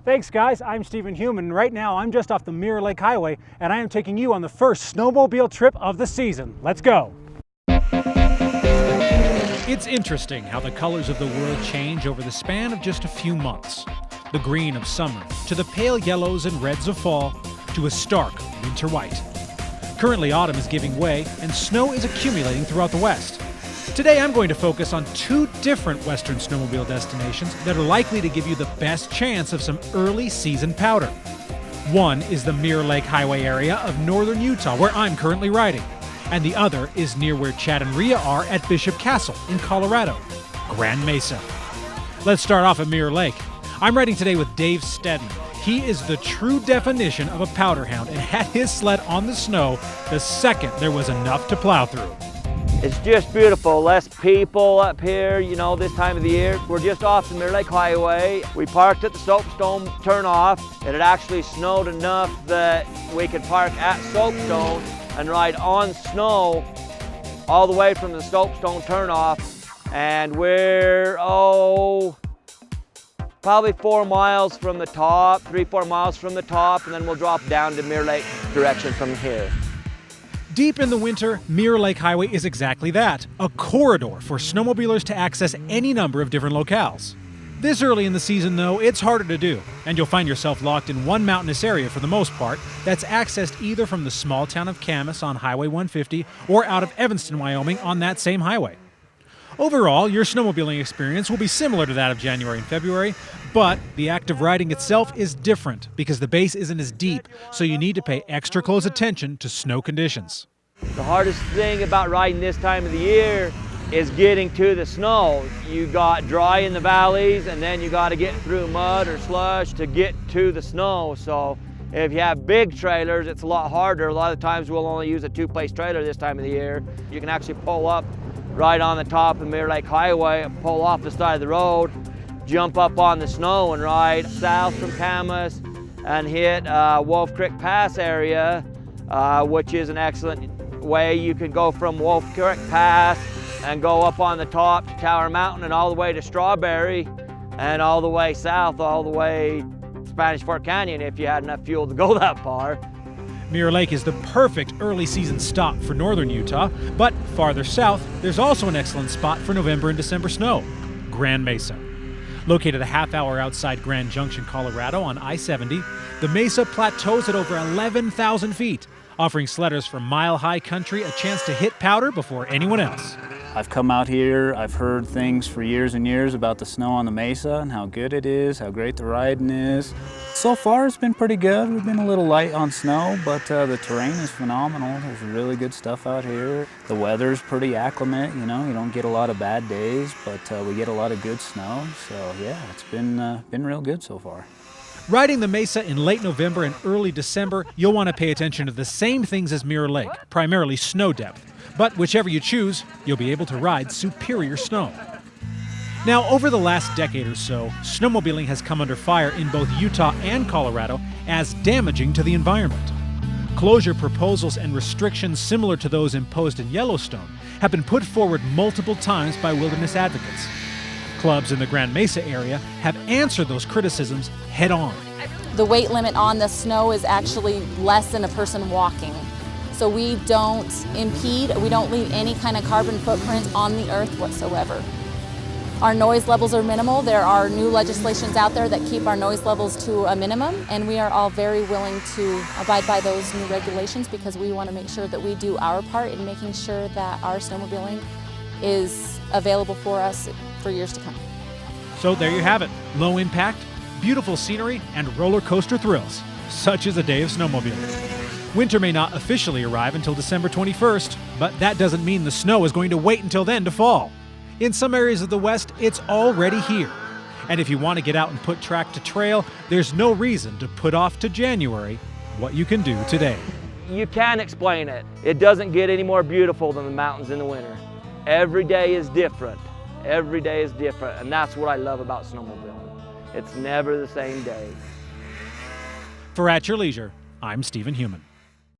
Thanks guys, I'm Stephen Human, and right now I'm just off the Mirror Lake Highway and I am taking you on the first snowmobile trip of the season. Let's go! It's interesting how the colors of the world change over the span of just a few months. The green of summer, to the pale yellows and reds of fall, to a stark winter white. Currently autumn is giving way and snow is accumulating throughout the west. Today I'm going to focus on two different western snowmobile destinations that are likely to give you the best chance of some early season powder. One is the Mirror Lake Highway area of northern Utah, where I'm currently riding, and the other is near where Chad and Rhea are at Bishop Castle in Colorado, Grand Mesa. Let's start off at Mirror Lake. I'm riding today with Dave Stedman. He is the true definition of a powder hound and had his sled on the snow the second there was enough to plow through. It's just beautiful. Less people up here, you know, this time of the year. We're just off the Mirror Lake Highway. We parked at the Soapstone turnoff. It had actually snowed enough that we could park at Soapstone and ride on snow all the way from the Soapstone turnoff. And we're, probably 4 miles from the top, 3-4 miles from the top, and then we'll drop down to Mirror Lake direction from here. Deep in the winter, Mirror Lake Highway is exactly that, a corridor for snowmobilers to access any number of different locales. This early in the season, though, it's harder to do, and you'll find yourself locked in one mountainous area for the most part that's accessed either from the small town of Camas on Highway 150 or out of Evanston, Wyoming on that same highway. Overall, your snowmobiling experience will be similar to that of January and February, but the act of riding itself is different because the base isn't as deep, so you need to pay extra close attention to snow conditions. The hardest thing about riding this time of the year is getting to the snow. You got dry in the valleys, and then you got to get through mud or slush to get to the snow. So if you have big trailers, it's a lot harder. A lot of times we'll only use a 2-place trailer this time of the year. You can actually pull up right on the top of Mirror Lake Highway, pull off the side of the road, jump up on the snow and ride south from Camas and hit Wolf Creek Pass area, which is an excellent way. You can go from Wolf Creek Pass and go up on the top to Tower Mountain and all the way to Strawberry and all the way south, all the way Spanish Fork Canyon if you had enough fuel to go that far. Mirror Lake is the perfect early season stop for northern Utah, but farther south, there's also an excellent spot for November and December snow, Grand Mesa. Located a half-hour outside Grand Junction, Colorado on I-70, the Mesa plateaus at over 11,000 feet, offering sledders from mile-high country a chance to hit powder before anyone else. I've come out here, I've heard things for years and years about the snow on the Mesa and how good it is, how great the riding is. So far it's been pretty good. We've been a little light on snow, but the terrain is phenomenal. There's really good stuff out here. The weather's pretty acclimate, you know, you don't get a lot of bad days, but we get a lot of good snow. So yeah, it's been real good so far. Riding the Mesa in late November and early December, you'll want to pay attention to the same things as Mirror Lake, primarily snow depth. But whichever you choose, you'll be able to ride superior snow. Now, over the last decade or so, snowmobiling has come under fire in both Utah and Colorado as damaging to the environment. Closure proposals and restrictions similar to those imposed in Yellowstone have been put forward multiple times by wilderness advocates. Clubs in the Grand Mesa area have answered those criticisms head on. The weight limit on the snow is actually less than a person walking. So we don't impede, we don't leave any kind of carbon footprint on the earth whatsoever. Our noise levels are minimal. There are new legislations out there that keep our noise levels to a minimum, and we are all very willing to abide by those new regulations because we want to make sure that we do our part in making sure that our snowmobiling is available for us for years to come. So there you have it. Low impact, beautiful scenery, and roller coaster thrills. Such is a day of snowmobiling. Winter may not officially arrive until December 21st, but that doesn't mean the snow is going to wait until then to fall. In some areas of the West, it's already here. And if you want to get out and put track to trail, there's no reason to put off to January what you can do today. You can't explain it. It doesn't get any more beautiful than the mountains in the winter. Every day is different. Every day is different, and that's what I love about snowmobiling. It's never the same day. For At Your Leisure, I'm Stephen Human.